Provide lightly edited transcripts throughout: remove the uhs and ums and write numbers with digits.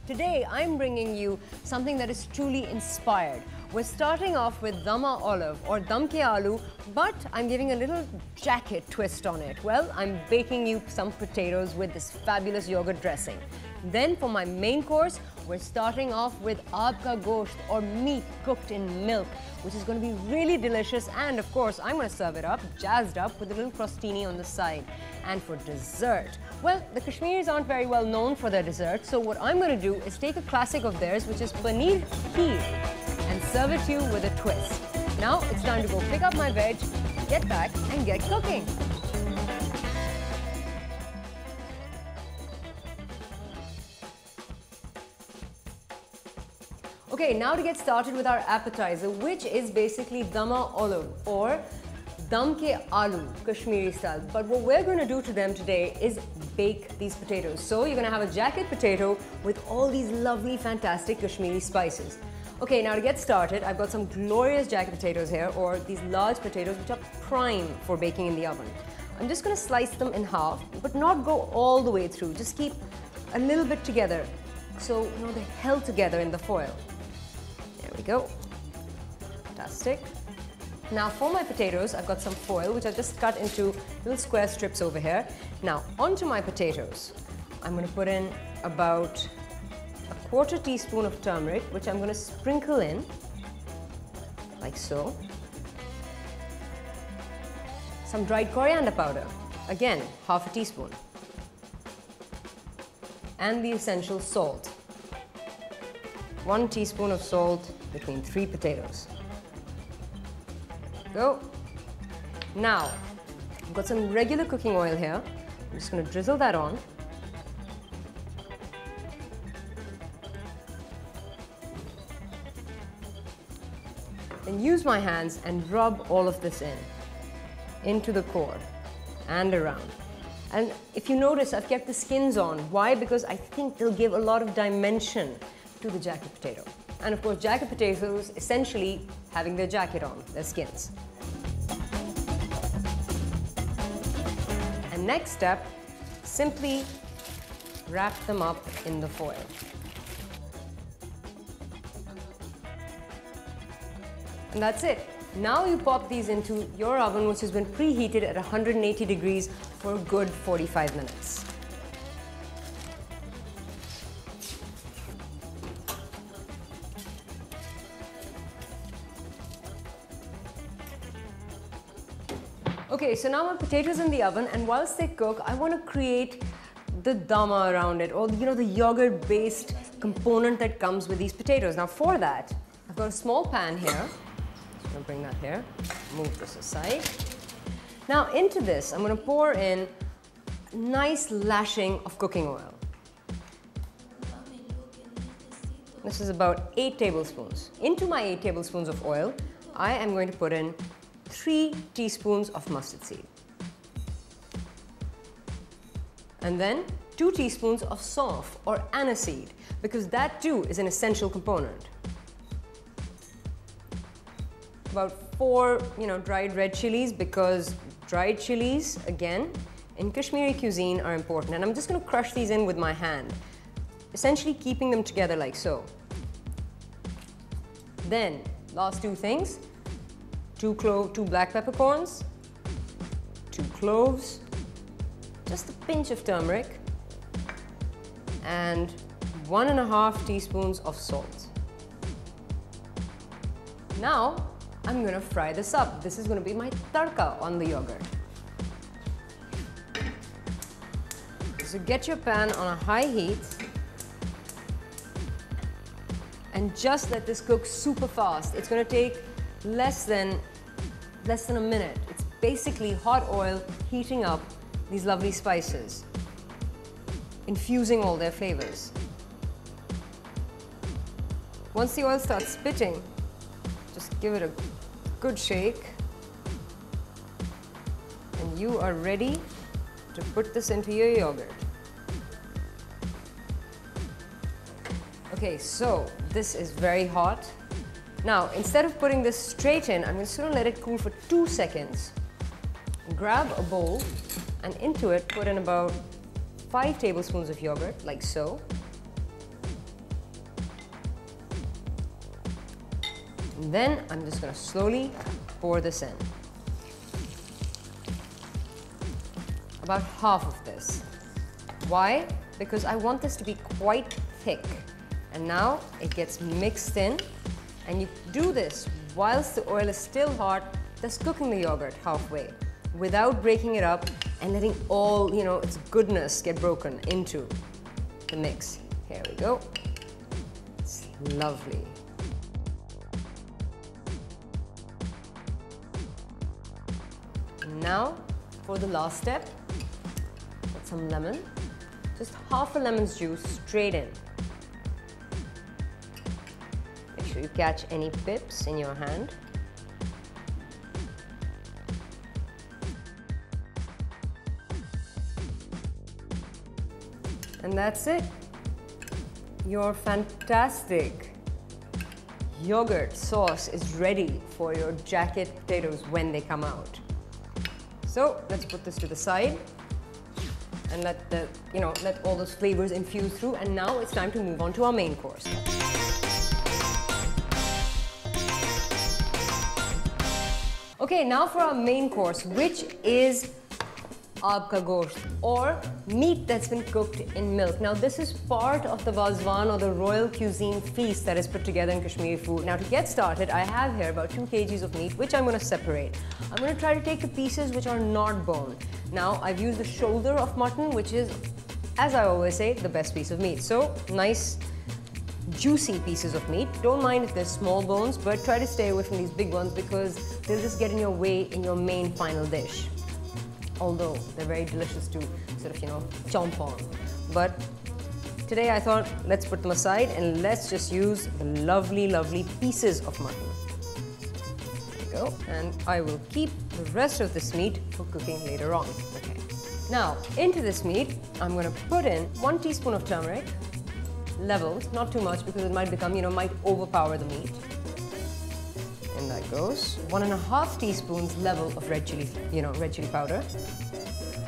Today I'm bringing you something that is truly inspired. We're starting off with dama olive or dam ke aloo, but I'm giving a little jacket twist on it. Well, I'm baking you some potatoes with this fabulous yogurt dressing. Then for my main course, we're starting off with aab ka gosht or meat cooked in milk, which is going to be really delicious. And of course, I'm going to serve it up, jazzed up with a little crostini on the side. And for dessert, well, the Kashmiris aren't very well known for their dessert. So what I'm going to do is take a classic of theirs, which is paneer kheer, and serve it to you with a twist. Now it's time to go pick up my veg, get back and get cooking. Okay, now to get started with our appetizer, which is basically dama olive or dam ke aloo, Kashmiri style. But what we're going to do to them today is bake these potatoes. So you're going to have a jacket potato with all these lovely, fantastic Kashmiri spices. Okay, now to get started, I've got some glorious jacket potatoes here, or these large potatoes which are prime for baking in the oven. I'm just going to slice them in half, but not go all the way through. Just keep a little bit together, so you know they're held together in the foil. There we go. Fantastic. Now for my potatoes, I've got some foil which I've just cut into little square strips over here. Now onto my potatoes, I'm going to put in about a quarter teaspoon of turmeric, which I'm going to sprinkle in like so. Some dried coriander powder, again half a teaspoon. And the essential salt. 1 teaspoon of salt between 3 potatoes. Go. Now, I've got some regular cooking oil here. I'm just going to drizzle that on. And use my hands and rub all of this into the core and around. And if you notice, I've kept the skins on. Why? Because I think they'll give a lot of dimension to the jacket potato. And of course, jacket potatoes essentially having their jacket on, their skins. And next step, simply wrap them up in the foil. And that's it. Now you pop these into your oven, which has been preheated at 180 degrees for a good 45 minutes. Okay, so now my potatoes in the oven, and whilst they cook, I want to create the dama around it, or you know, the yogurt-based component that comes with these potatoes. Now for that, I've got a small pan here. I'm going to bring that here, move this aside. Now into this, I'm going to pour in a nice lashing of cooking oil. This is about 8 tablespoons. Into my 8 tablespoons of oil, I am going to put in 3 teaspoons of mustard seed. And then 2 teaspoons of saunf or aniseed, because that too is an essential component. About 4, dried red chilies, because dried chilies, again, in Kashmiri cuisine are important. And I'm just going to crush these in with my hand, essentially keeping them together like so. Then, last 2 things, 2 black peppercorns, 2 cloves, just a pinch of turmeric, and 1.5 teaspoons of salt. Now, I'm going to fry this up. This is going to be my tadka on the yogurt. So get your pan on a high heat and just let this cook super fast. It's going to take less than a minute. It's basically hot oil heating up these lovely spices, infusing all their flavors. Once the oil starts spitting, just give it a good shake, and you are ready to put this into your yogurt. Okay, so this is very hot. Now, instead of putting this straight in, I'm just going to let it cool for 2 seconds. Grab a bowl, and into it put in about 5 tablespoons of yogurt, like so. And then I'm just going to slowly pour this in. About half of this. Why? Because I want this to be quite thick. And now it gets mixed in, and you do this whilst the oil is still hot, just cooking the yogurt halfway without breaking it up and letting all, its goodness get broken into the mix. Here we go. It's lovely. Now for the last step, put some lemon, just half a lemon's juice straight in. Make sure you catch any pips in your hand. And that's it. Your fantastic yogurt sauce is ready for your jacket potatoes when they come out. So let's put this to the side and let all those flavors infuse through. And now it's time to move on to our main course. Okay, now for our main course, which is aapka gosht, or meat that's been cooked in milk. Now this is part of the vazwan, or the royal cuisine feast that is put together in Kashmiri food. Now to get started, I have here about 2 kgs of meat, which I'm going to separate. I'm going to try to take the pieces which are not boned. Now I've used the shoulder of mutton, which is, as I always say, the best piece of meat. So nice juicy pieces of meat. Don't mind if there's small bones, but try to stay away from these big ones because they'll just get in your way in your main final dish. Although they're very delicious to sort of, chomp on. But today I thought, let's put them aside and let's just use the lovely, lovely pieces of mutton. There we go. And I will keep the rest of this meat for cooking later on. Okay. Now, into this meat, I'm going to put in 1 teaspoon of turmeric, leveled, not too much because it might become, might overpower the meat. In that goes 1.5 teaspoons level of red chili, red chili powder.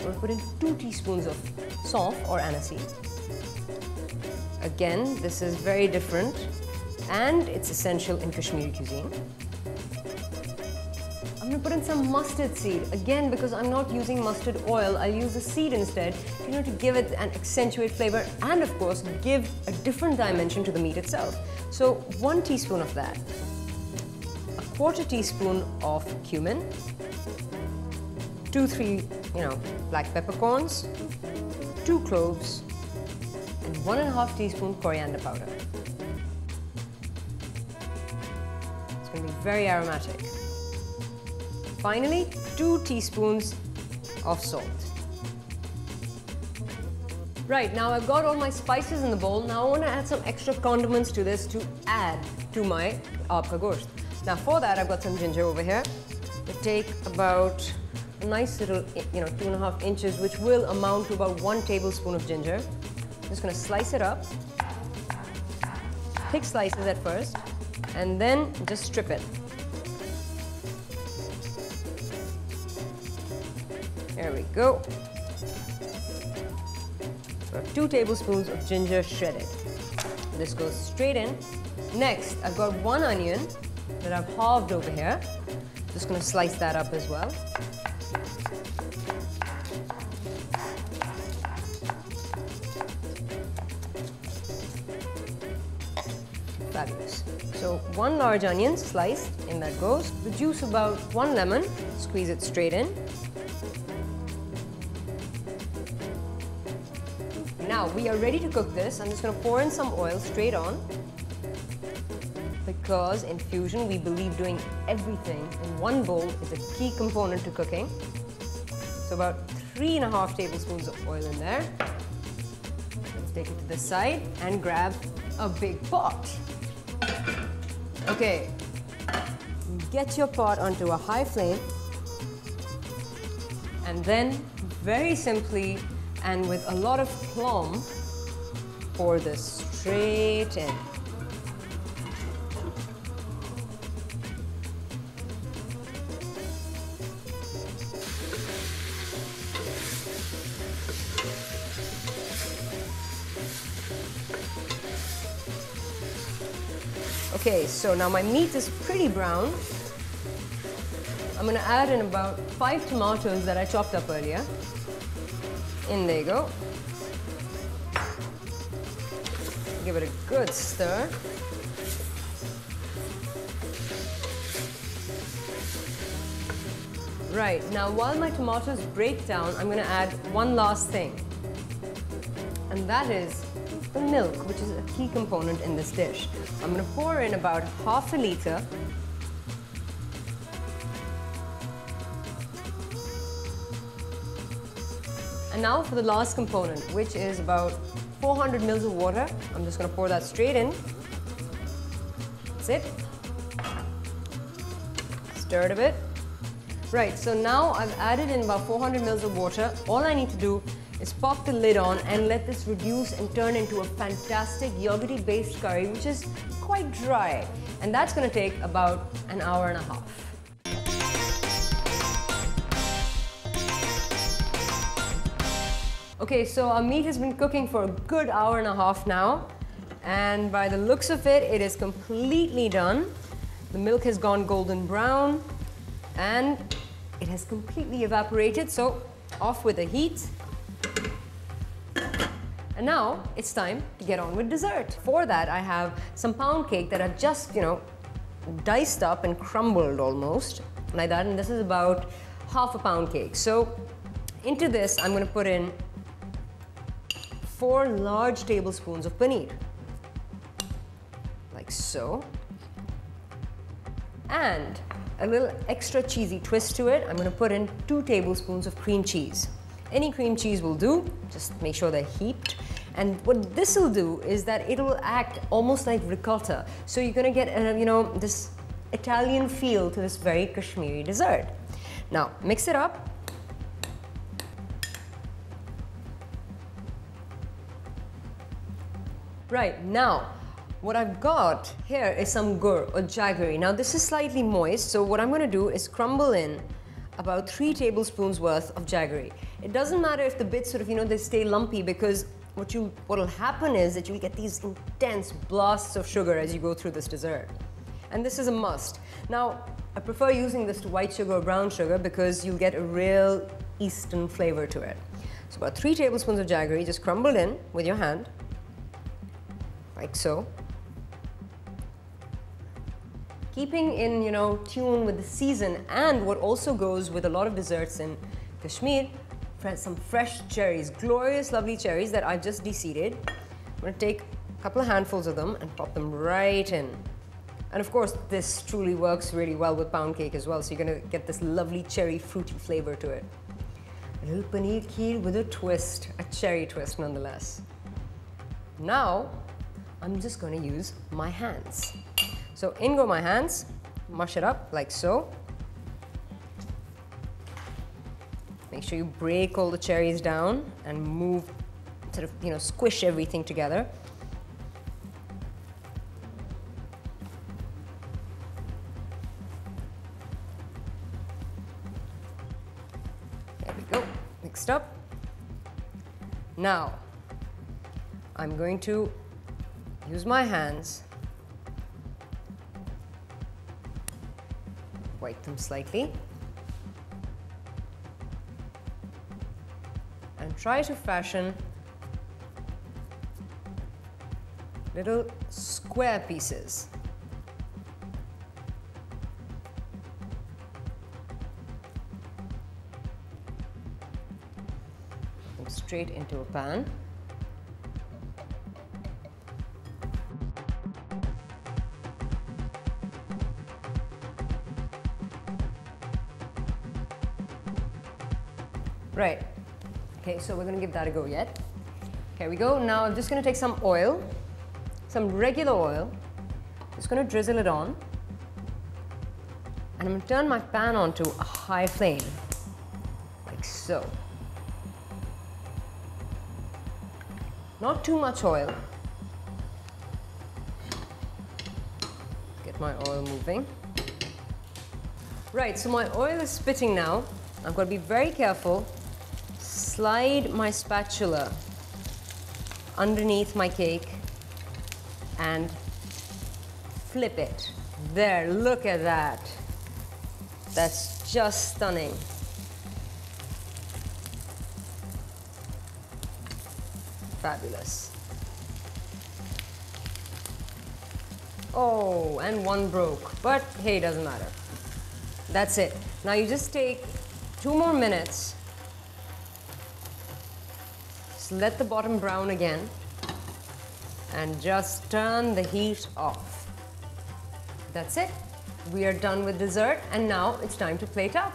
We'll put in 2 teaspoons of saunf or aniseed. Again, this is very different and it's essential in Kashmiri cuisine. I'm going to put in some mustard seed. Again, because I'm not using mustard oil, I'll use the seed instead, to give it an accentuate flavor and of course give a different dimension to the meat itself. So 1 teaspoon of that. 1/4 teaspoon of cumin, 2-3 black peppercorns, 2 cloves, and 1.5 teaspoon coriander powder. It's going to be very aromatic. Finally, 2 teaspoons of salt. Right, now I've got all my spices in the bowl. Now I want to add some extra condiments to this to add to my aapka gosht. Now for that, I've got some ginger over here. We take about a nice little, 2.5 inches, which will amount to about 1 tablespoon of ginger. I'm just going to slice it up. Thick slices at first, and then just strip it. There we go. About 2 tablespoons of ginger shredded. This goes straight in. Next, I've got 1 onion that I've halved over here. Just going to slice that up as well. Fabulous. So 1 large onion sliced, in that goes. The juice about 1 lemon, squeeze it straight in. Now we are ready to cook this. I'm just going to pour in some oil straight on. Because in fusion, we believe doing everything in one bowl is a key component to cooking. So about 3.5 tablespoons of oil in there. Let's take it to the side and grab a big pot. Okay, get your pot onto a high flame and then very simply and with a lot of plum, pour this straight in. Okay, so now my meat is pretty brown. I'm gonna add in about 5 tomatoes that I chopped up earlier. In they go. Give it a good stir. Right, now while my tomatoes break down, I'm gonna add one last thing. And that is the milk, which is a key component in this dish. I'm gonna pour in about half a liter. And now for the last component, which is about 400 mils of water. I'm just gonna pour that straight in. That's it. Stir it a bit. Right, so now I've added in about 400 mils of water. All I need to do is pop the lid on and let this reduce and turn into a fantastic yogurty-based curry, which is quite dry. And that's gonna take about an hour and a half. Okay, so our meat has been cooking for a good hour and a half now. And by the looks of it, it is completely done. The milk has gone golden brown and it has completely evaporated. So off with the heat. And now it's time to get on with dessert. For that, I have some pound cake that I've just, diced up and crumbled almost like that. And this is about half a pound cake. So into this, I'm going to put in 4 large tablespoons of paneer, like so. And a little extra cheesy twist to it, I'm going to put in 2 tablespoons of cream cheese. Any cream cheese will do, just make sure they're heaped. And what this will do is that it will act almost like ricotta. So you're going to get, this Italian feel to this very Kashmiri dessert. Now, mix it up. Right, now, what I've got here is some gur or jaggery. Now, this is slightly moist, so what I'm going to do is crumble in about 3 tablespoons worth of jaggery. It doesn't matter if the bits they stay lumpy, because what'll happen is that you'll get these intense blasts of sugar as you go through this dessert. And this is a must. Now, I prefer using this to white sugar or brown sugar because you'll get a real Eastern flavor to it. So about 3 tablespoons of jaggery, just crumbled in with your hand, like so. Keeping in, tune with the season, and what also goes with a lot of desserts in Kashmir, some fresh cherries, glorious, lovely cherries that I've just de-seeded. I'm going to take a couple of handfuls of them and pop them right in. And of course, this truly works really well with pound cake as well, so you're going to get this lovely cherry fruity flavor to it. A little paneer kheer with a twist, a cherry twist nonetheless. Now, I'm just going to use my hands. So in go my hands, mush it up like so. Make sure you break all the cherries down and move, squish everything together. There we go, mixed up. Now, I'm going to use my hands, wipe them slightly, and try to fashion little square pieces. Put them straight into a pan. Right. Okay, so we're going to give that a go yet. Here we go. Now I'm just going to take some oil, some regular oil. Just going to drizzle it on. And I'm going to turn my pan on to a high flame, like so. Not too much oil. Get my oil moving. Right, so my oil is spitting now. I've got to be very careful. Slide my spatula underneath my cake and flip it. There, look at that. That's just stunning. Fabulous. Oh, and one broke, but hey, doesn't matter. That's it. Now you just take 2 more minutes. Just let the bottom brown again and just turn the heat off. That's it. We are done with dessert and now it's time to plate up.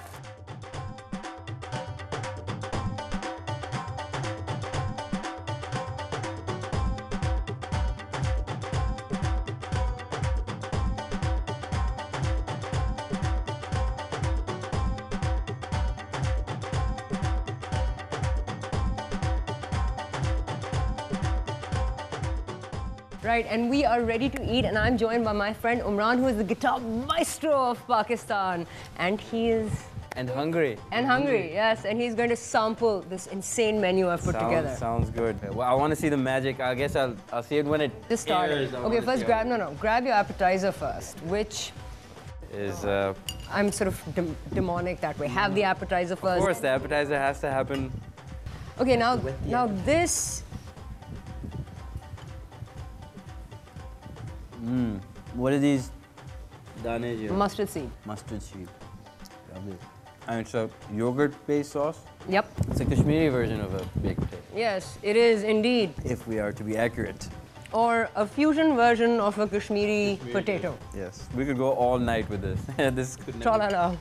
Right, and we are ready to eat, and I'm joined by my friend Imran, who is the guitar maestro of Pakistan, and he is... And hungry. And hungry, yes, and he's going to sample this insane menu I've put together. Sounds good. Well, I want to see the magic. I guess I'll see it when it just start. airs. Okay, first grab your appetizer first, which is... I'm sort of demonic that way. Have the appetizer first. Of course, the appetizer has to happen. Okay, now this... What are these? Dane? Mustard seed. Mustard seed. Lovely. And it's a yogurt-based sauce? Yep. It's a Kashmiri version of a baked potato. Yes, it is indeed. If we are to be accurate. Or a fusion version of a Kashmiri potato. Yes. We could go all night with this. This could never... Tra-la-la.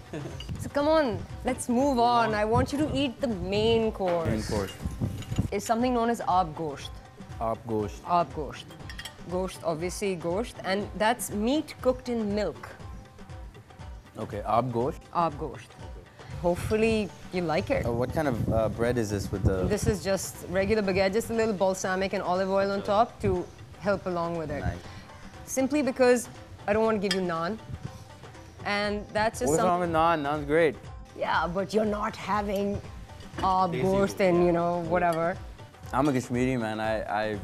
So come on, let's move on. I want you to eat the main course. Main course. It's something known as aab gosht. Aab gosht. Aab gosht. Gosht, obviously gosht, and that's meat cooked in milk. Okay, aab gosht? Aab gosht. Hopefully you like it. What kind of bread is this with the... This is just regular baguette, just a little balsamic and olive oil on top to help along with it. Nice. Simply because I don't want to give you naan. And that's just What's wrong with naan? Naan's great. Yeah, but you're not having aab gosht and, you know, whatever. I'm a Kashmiri man.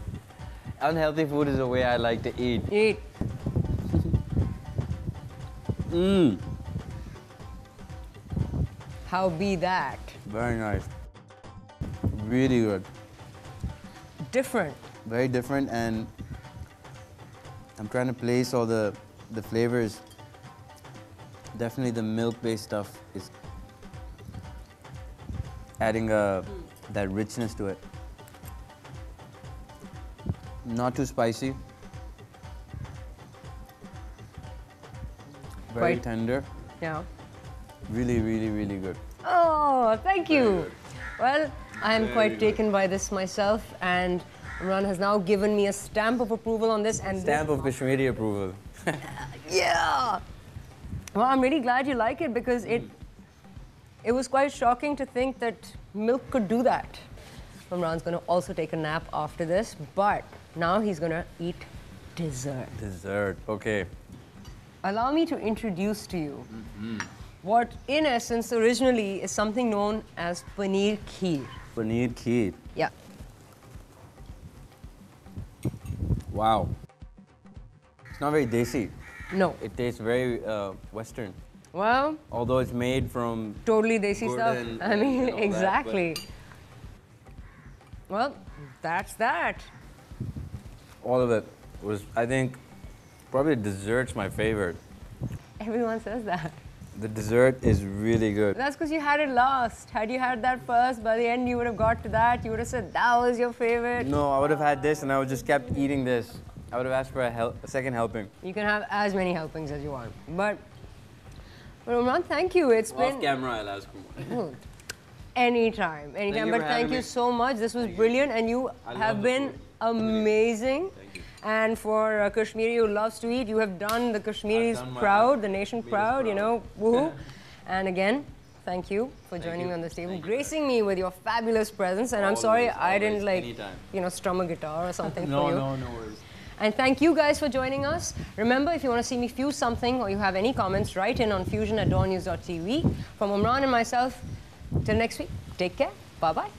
Unhealthy food is the way I like to eat. Eat. How be that? Very nice. Really good. Different. Very different, and I'm trying to place all the flavors. Definitely the milk-based stuff is adding that richness to it. Not too spicy. Very Quite tender. Yeah. Really, really, really good. Oh, thank you. Well, I am quite taken by this myself, and Imran has now given me a stamp of approval on this. And Stamp of Kashmiri approval. Yeah. Well, I'm really glad you like it because it was quite shocking to think that milk could do that. Imran's going to also take a nap after this, but now he's going to eat dessert. Dessert, okay. Allow me to introduce to you what, in essence, originally is something known as paneer kheer. Paneer kheer. Yeah. Wow. It's not very desi. No. It tastes very Western. Well, Although it's made from... totally desi stuff. and- I mean, and all that, exactly. Well, that's that. All of it was, I think, probably dessert's my favorite. Everyone says that. The dessert is really good. That's because you had it last. Had you had that first, by the end you would have got to that. You would have said that was your favorite. No, I would have had this and I would just kept eating this. I would have asked for a second helping. You can have as many helpings as you want. But Imran, thank you. It's been... Off camera, I'll ask for more. Anytime. you But for thank having you me. so much. This was brilliant, and you have been amazing. Thank you. And for a Kashmiri who loves to eat, you have done the Kashmiris done my proud, the nation Kashmiris proud, you know, proud. woohoo. And again, thank you for joining me on this table, gracing me with your fabulous presence. And I'm sorry I didn't anytime. strum a guitar or something No, for you. no worries. And thank you guys for joining us. Remember, if you want to see me fuse something or you have any comments, write in on fusion@dawnnews.tv. From Imran and myself, till next week, take care. Bye-bye.